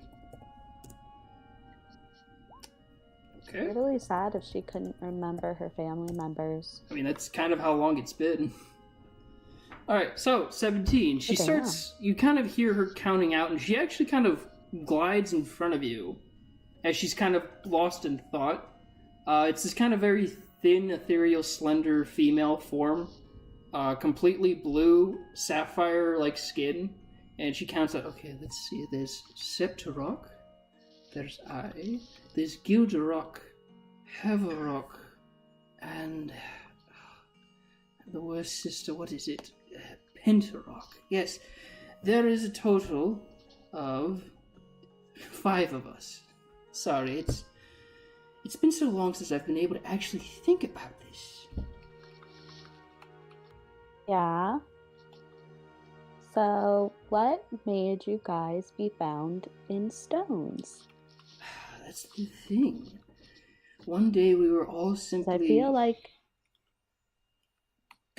Okay. Really sad if she couldn't remember her family members. I mean, that's kind of how long it's been. Alright, so 17. She Okay, starts, you kind of hear her counting out, and she actually kind of glides in front of you as she's kind of lost in thought. It's this kind of very thin, ethereal, slender female form. Completely blue, sapphire-like skin. And she counts out, okay, let's see, there's Septarok, there's I, there's Gildarok, Havarok, and the worst sister, what is it? Pentarok. Yes, there is a total of 5 of us. Sorry, it's been so long since I've been able to actually think about this. Yeah. So, what made you guys be bound in stones? That's the thing. One day we were all 'Cause simply... I feel like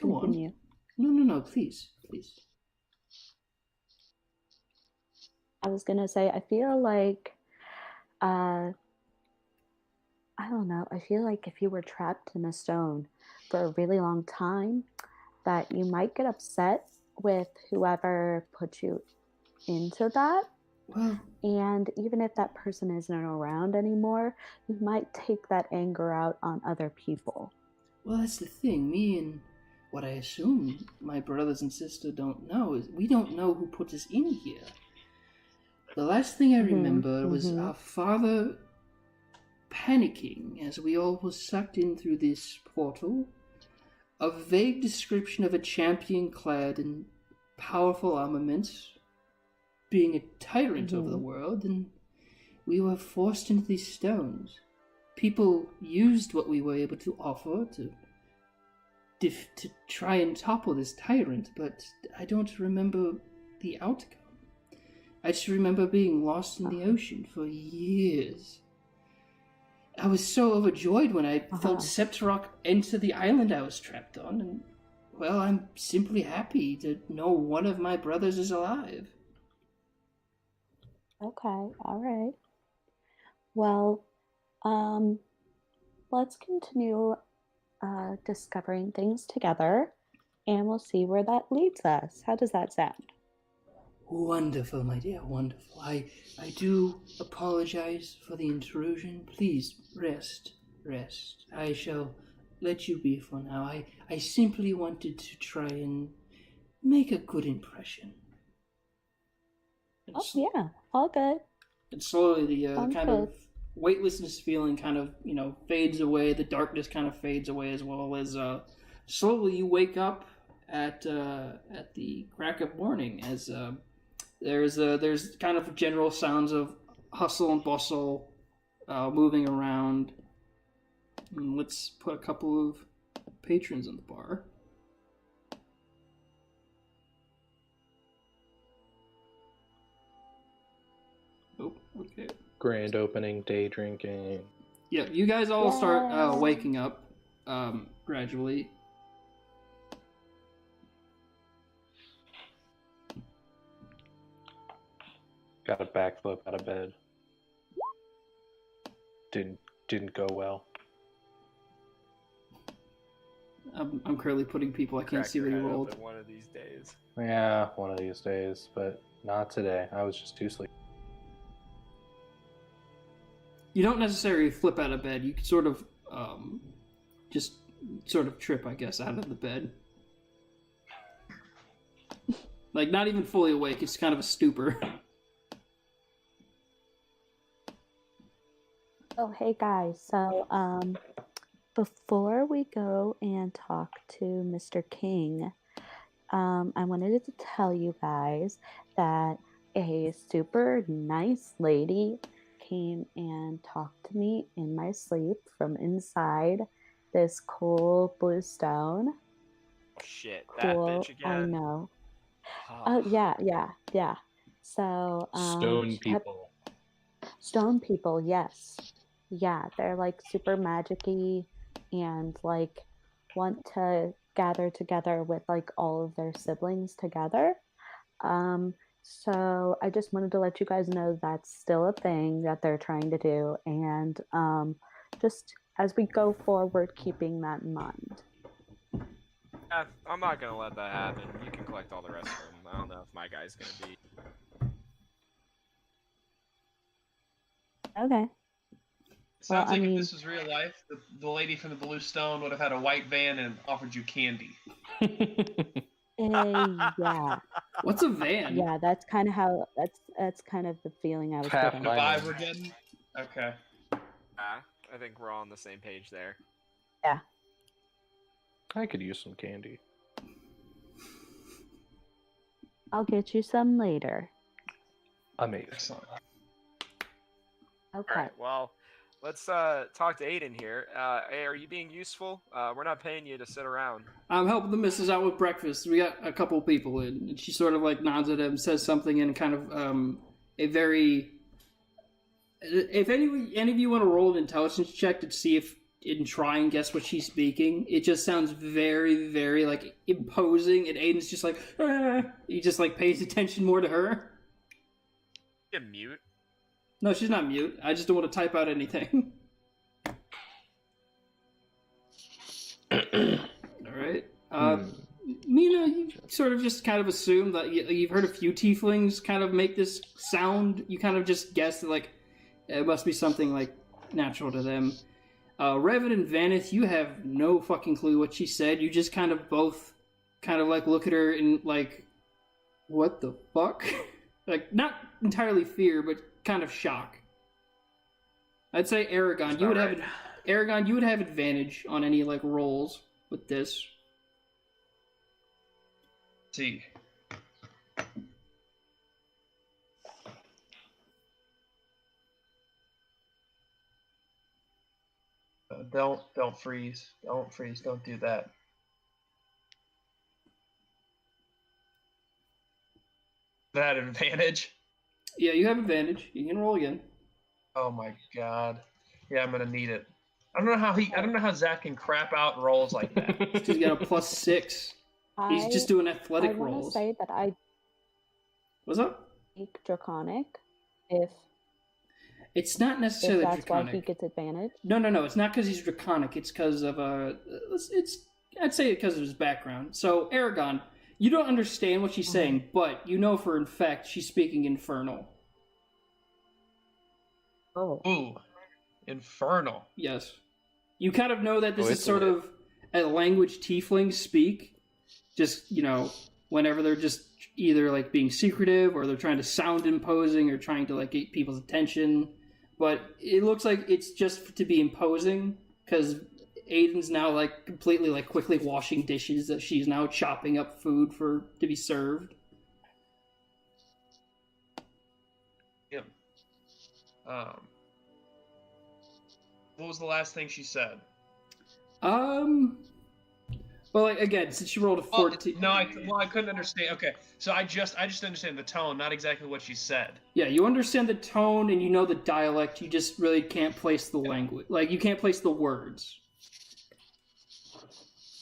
Go on. continue. No, please. I was gonna say, I feel like, I don't know. I feel like if you were trapped in a stone for a really long time, that you might get upset with whoever put you into that. Well, And even if that person isn't around anymore, you might take that anger out on other people. well, that's the thing. Me and what I assume my brothers and sister don't know is we don't know who put us in here. The last thing I remember was our father panicking as we all were sucked in through this portal. A vague description of a champion clad in powerful armaments being a tyrant over the world, and we were forced into these stones. People used what we were able to offer to try and topple this tyrant, but I don't remember the outcome. I just remember being lost in the ocean for years. I was so overjoyed when I felt Sephiroth enter the island I was trapped on, and, well, I'm simply happy to know one of my brothers is alive. Okay, all right. Well, let's continue discovering things together, and we'll see where that leads us. How does that sound? Wonderful, my dear, wonderful. I do apologize for the intrusion. Please, rest. I shall let you be for now. I simply wanted to try and make a good impression. Oh, yeah, all good. And slowly the Sounds kind good. of weightlessness feeling kind of, fades away. The darkness kind of fades away, as well as slowly you wake up at the crack of morning as there's kind of general sounds of hustle and bustle moving around. And let's put a couple of patrons in the bar. Oh, okay. Grand opening, day drinking. Yeah, you guys all start waking up gradually. Got a backflip out of bed. Didn't go well. I'm currently putting people. I can't Crack see your what he head rolled. open one of these days. Yeah, one of these days, but not today. I was just too sleepy. You don't necessarily flip out of bed. You can sort of just sort of trip, I guess, out of the bed. Like, not even fully awake. It's kind of a stupor. Oh, hey guys. So, before we go and talk to Mr. King, I wanted to tell you guys that a super nice lady came and talked to me in my sleep from inside this cool blue stone. Shit, that Cool, bitch again. I know. Oh, yeah. So, Stone she kept- people. Stone people, yes. Yeah, they're like super magic-y and like want to gather together with like all of their siblings together. So I just wanted to let you guys know that's still a thing that they're trying to do, and just as we go forward, keeping that in mind. I'm not gonna let that happen. You can collect all the rest of them. I don't know if my guy's gonna be. Okay. Sounds Well, like I mean- if this was real life, the lady from the Blue Stone would have had a white van and offered you candy. Yeah. What's a van? Yeah, that's kind of how that's kind of the feeling I was Half getting. The my vibe van. we're getting? Okay. I think we're all on the same page there. Yeah. I could use some candy. I'll get you some later. Amazing. Excellent. Okay. Alright, well, let's talk to Aiden here. Hey, are you being useful? We're not paying you to sit around. I'm helping the missus out with breakfast. We got a couple people in, and she sort of like nods at him, says something in kind of a very. If any of you want to roll an intelligence check to see if and try and guess what she's speaking. It just sounds very, very like imposing, and Aiden's just like, ah. He just like pays attention more to her. You mute. No, she's not mute. I just don't want to type out anything. All right. Mina, you sort of just kind of assume that you've heard a few tieflings kind of make this sound. You kind of just guess that, like, it must be something, like, natural to them. Revan and Vanith, you have no fucking clue what she said. You just kind of both kind of, like, look at her and, like, what the fuck? Like, not entirely fear, but kind of shock. I'd say Aragon, you would have Aragon, you would have advantage on any, like, rolls with this. See. Don't freeze. Don't freeze. Don't do that. That advantage. Yeah, you have advantage. You can roll again. Oh my god. Yeah, I'm gonna need it. I don't know how Zach can crap out rolls like that. He's got a +6. He's just doing athletic I want rolls. to say that I What's up? speak Draconic if It's not necessarily that's draconic. why he gets advantage. No. It's not because he's draconic. It's because of I'd say because of his background. So Aragon, you don't understand what she's saying, but you know for in fact she's speaking Infernal. Oh. Ooh. Infernal. Yes. You kind of know that this is it's sort of a language tieflings speak. Just, whenever they're just either like being secretive or they're trying to sound imposing or trying to like get people's attention. But it looks like it's just to be imposing because Aiden's now like completely like quickly washing dishes that she's now chopping up food to be served. Yep. What was the last thing she said? Well, like, again, since she rolled a 14... No, I couldn't understand. Okay, so I just understand the tone, not exactly what she said. Yeah, you understand the tone and you know the dialect, you just really can't place the language. Like, you can't place the words.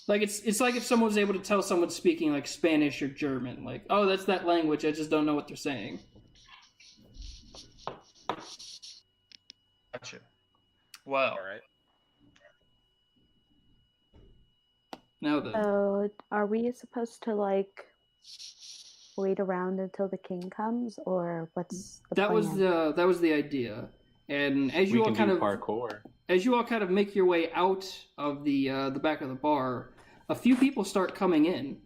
Like, it's like if someone was able to tell someone speaking, like, Spanish or German. Like, oh, that's that language, I just don't know what they're saying. Gotcha. Well. All right. Now then. So, are we supposed to like wait around until the king comes, or what's the That plan? was the idea. And as you We all can kind do of parkour. as you all kind of make your way out of the back of the bar, a few people start coming in.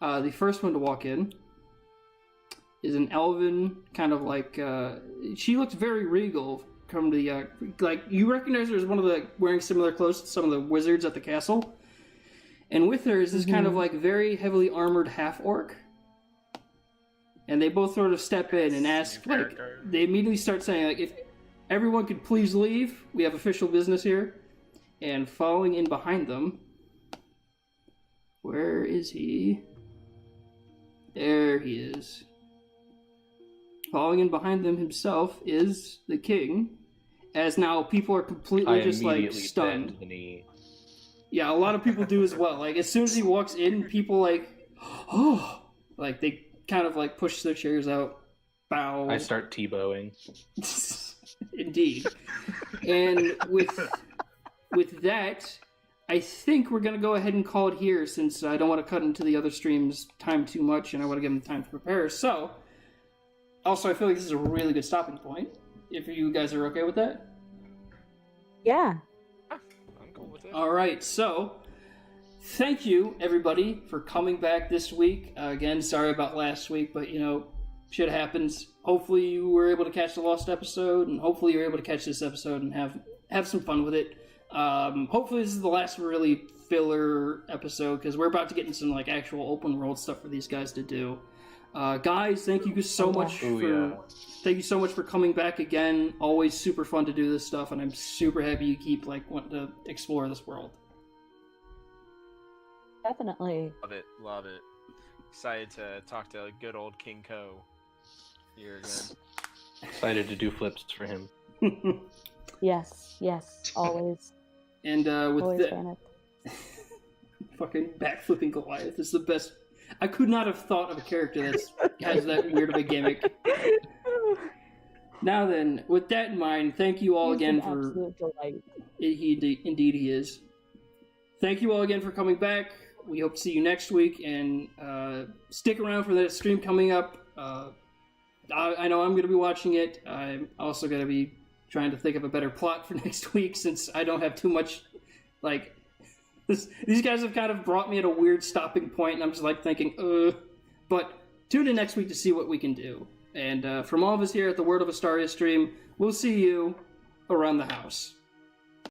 The first one to walk in is an elven, kind of like she looks very regal. From the like you recognize her as one of the wearing similar clothes to some of the wizards at the castle, and with her is this kind of like very heavily armored half orc. And they both sort of step in and ask, like, they immediately start saying, like, if everyone could please leave, we have official business here. And following in behind them, where is he? There he is. Following in behind them himself is the king, as now people are completely I just, like, immediately stunned. bend the knee. Yeah, a lot of people do as well. Like, as soon as he walks in, people, like, oh, like, they kind of, like, push their chairs out, bow. I start T-bowing. Indeed. And with that, I think we're going to go ahead and call it here, since I don't want to cut into the other stream's time too much, and I want to give them time to prepare. So, also, I feel like this is a really good stopping point, if you guys are okay with that. Yeah. I'm cool with it. All right, so thank you, everybody, for coming back this week. Again, sorry about last week, but, shit happens. Hopefully you were able to catch the lost episode, and hopefully you're able to catch this episode and have some fun with it. Hopefully this is the last really filler episode, because we're about to get into some, like, actual open world stuff for these guys to do. Guys, thank you so much thank you so much for coming back again. Always super fun to do this stuff, and I'm super happy you keep wanting to explore this world. Definitely. Love it. Excited to talk to good old King Ko here again. Excited to do flips for him. Yes, always. And with Always that, panicked. fucking backflipping Goliath is the best. I could not have thought of a character that has that weird of a gimmick. Now then, with that in mind, thank you all He's again an for. absolute delight. Indeed, he is. Thank you all again for coming back. We hope to see you next week, and stick around for that stream coming up. I know I'm going to be watching it. I'm also going to be trying to think of a better plot for next week, since I don't have too much, like... These guys have kind of brought me at a weird stopping point, and I'm just like thinking, But tune in next week to see what we can do. And from all of us here at the World of Astaria stream, we'll see you around the house.